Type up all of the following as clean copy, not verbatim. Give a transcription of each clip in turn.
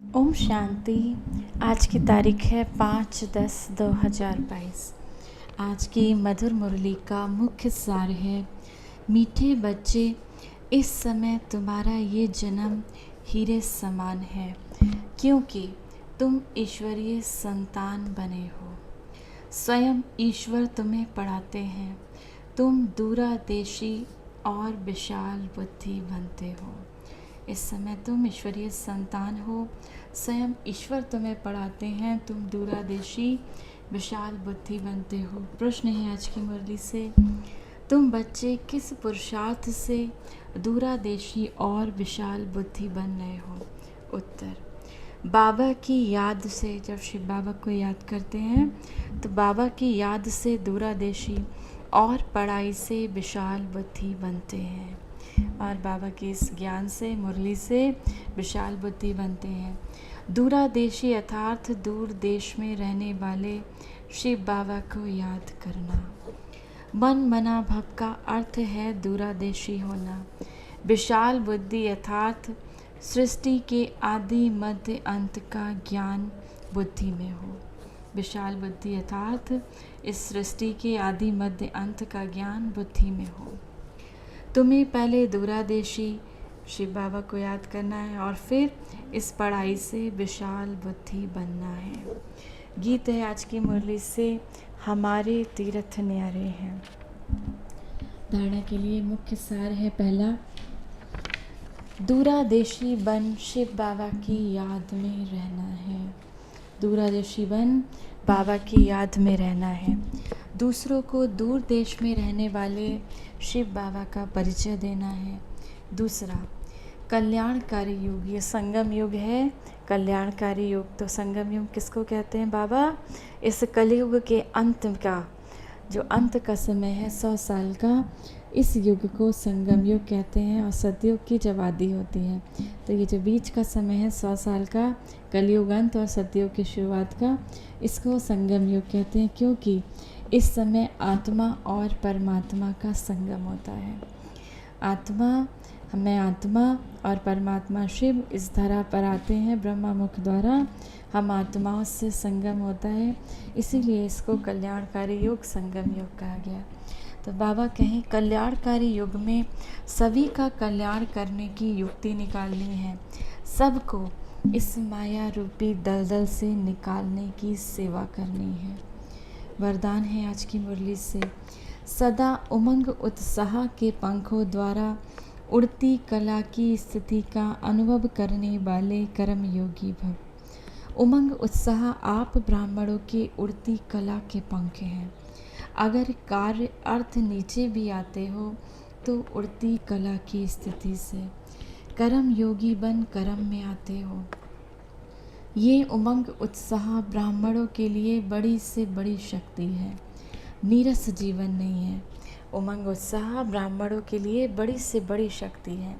ओम शांति। आज की तारीख है 5/10/2022। आज की मधुर मुरली का मुख्य सार है, मीठे बच्चे, इस समय तुम्हारा ये जन्म हीरे समान है, क्योंकि तुम ईश्वरीय संतान बने हो। स्वयं ईश्वर तुम्हें पढ़ाते हैं। तुम दूरदेशी और विशाल बुद्धि बनते हो। इस समय तुम ईश्वरीय संतान हो, स्वयं ईश्वर तुम्हें पढ़ाते हैं, तुम दूरदेशी विशाल बुद्धि बनते हो। प्रश्न है आज की मुरली से, तुम बच्चे किस पुरुषार्थ से दूरदेशी और विशाल बुद्धि बन रहे हो? उत्तर, बाबा की याद से। जब शिव बाबा को याद करते हैं तो बाबा की याद से दूरदेशी और पढ़ाई से विशाल बुद्धि बनते हैं, और बाबा के इस ज्ञान से, मुरली से विशाल बुद्धि बनते हैं। दूरदेशी अर्थात दूर देश में रहने वाले शिव बाबा को याद करना। मन मना भव का अर्थ है दूरदेशी होना। विशाल बुद्धि अर्थात सृष्टि के आदि मध्य अंत का ज्ञान बुद्धि में हो। विशाल बुद्धि अर्थात इस सृष्टि के आदि मध्य अंत का ज्ञान बुद्धि में हो। तुम्हें पहले दूरदेशी शिव बाबा को याद करना है और फिर इस पढ़ाई से विशाल बुद्धि बनना है। गीत है आज की मुरली से, हमारे तीर्थ न्यारे हैं। धारणा के लिए मुख्य सार है, पहला, दूरदेशी बन शिव बाबा की याद में रहना है। दूरदेशी बन बाबा की याद में रहना है। दूसरों को दूर देश में रहने वाले शिव बाबा का परिचय देना है। दूसरा, कल्याणकारी युग, ये संगम युग है, कल्याणकारी युग। तो संगम युग किसको कहते हैं बाबा? इस कलयुग के अंत का, जो अंत का समय है 100 साल का, इस युग को संगम युग कहते हैं। और सतयुग की जब आदि होती है, तो ये जो बीच का समय है 100 साल का, कलयुग अंत और सतयुग की शुरुआत का, इसको संगम युग कहते हैं, क्योंकि इस समय आत्मा और परमात्मा का संगम होता है। आत्मा और परमात्मा शिव इस धरा पर आते हैं, ब्रह्मा मुख द्वारा हम आत्माओं से संगम होता है, इसीलिए इसको कल्याणकारी युग, संगम युग कहा गया। तो बाबा कहें, कल्याणकारी युग में सभी का कल्याण करने की युक्ति निकालनी है, सबको इस माया रूपी दलदल से निकालने की सेवा करनी है। वरदान है आज की मुरली से, सदा उमंग उत्साह के पंखों द्वारा उड़ती कला की स्थिति का अनुभव करने वाले कर्म योगी भव। उमंग उत्साह आप ब्राह्मणों की उड़ती कला के पंख हैं। अगर कार्य अर्थ नीचे भी आते हो तो उड़ती कला की स्थिति से कर्म योगी बन कर्म में आते हो। ये उमंग उत्साह ब्राह्मणों के लिए बड़ी से बड़ी शक्ति है, नीरस जीवन नहीं है। उमंग उत्साह ब्राह्मणों के लिए बड़ी से बड़ी शक्ति है।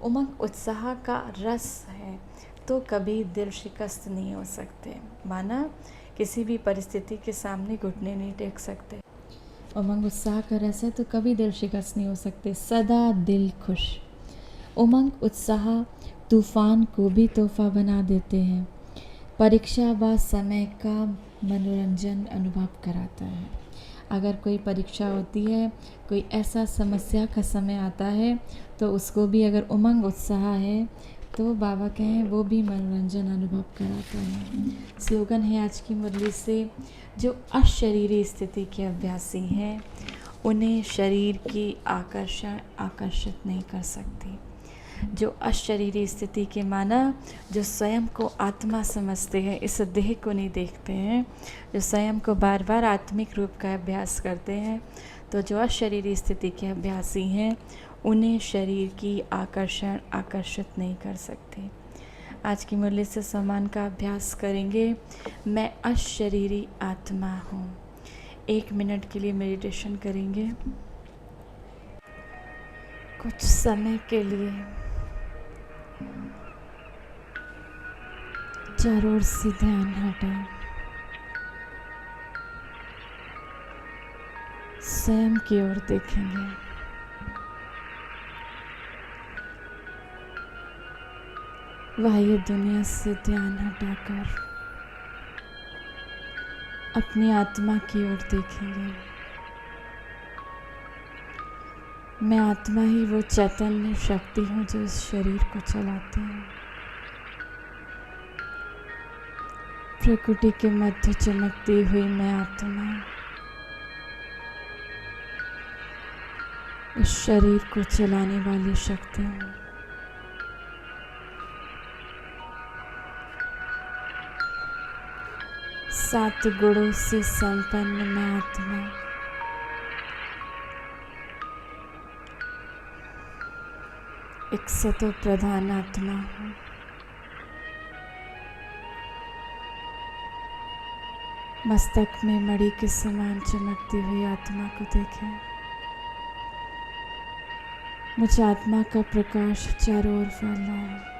उमंग उत्साह का रस है तो कभी दिल शिकस्त नहीं हो सकते, माना किसी भी परिस्थिति के सामने घुटने नहीं टेक सकते। उमंग उत्साह का रस है तो कभी दिल शिकस्त नहीं हो सकते, सदा दिल खुश। उमंग उत्साह तूफान को भी तोहफा बना देते हैं। परीक्षा व समय का मनोरंजन अनुभव कराता है। अगर कोई परीक्षा होती है, कोई ऐसा समस्या का समय आता है, तो उसको भी अगर उमंग उत्साह है तो बाबा कहें वो भी मनोरंजन अनुभव कराता है। स्लोगन है आज की मुरली से, जो अशरीरी स्थिति के अभ्यासी हैं उन्हें शरीर की आकर्षण आकर्षित नहीं कर सकती। जो अशरीरी स्थिति के, माना जो स्वयं को आत्मा समझते हैं, इस देह को नहीं देखते हैं, जो स्वयं को बार बार आत्मिक रूप का अभ्यास करते हैं, तो जो अशरीरी स्थिति के अभ्यासी हैं उन्हें शरीर की आकर्षण आकर्षित नहीं कर सकते। आज की मुरली से सम्मान का अभ्यास करेंगे। मैं अशरीरी आत्मा हूँ। 1 मिनट के लिए मेडिटेशन करेंगे। कुछ समय के लिए चारों ओर से ध्यान हटाएं, स्वयं की ओर देखेंगे। बाह्य दुनिया से ध्यान हटाकर अपनी आत्मा की ओर देखेंगे। मैं आत्मा ही वो चैतन्य शक्ति हूँ जो इस शरीर को चलाती है। प्रकृति के मध्य चमकती हुई मैं आत्मा इस शरीर को चलाने वाली शक्ति हूँ। सात गुणों से संपन्न मैं आत्मा एक सतो प्रधान आत्मा हूँ। मस्तक में मणि के समान चमकती हुई आत्मा को देखें। मुझे आत्मा का प्रकाश चारों ओर फैल रहा है।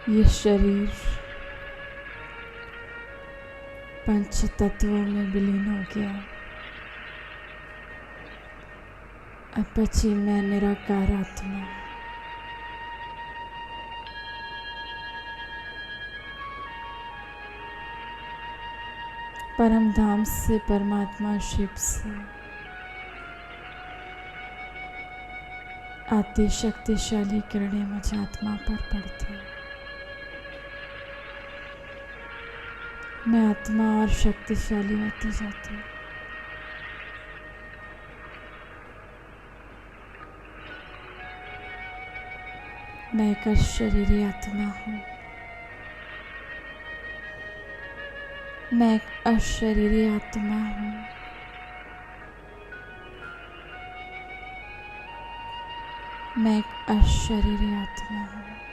ये शरीर पंच तत्वों में विलीन हो गया। अब बची मैं निराकार आत्मा। परम धाम से, परमात्मा शिव से आती शक्तिशाली किरणें मुझे आत्मा पर पड़ती है। मैं आत्मा और शक्तिशाली होती जाती हूँ। मैं एक अशरीरी आत्मा हूँ। मैं एक अशरीरी आत्मा हूँ। मैं एक अशरीरी आत्मा हूँ।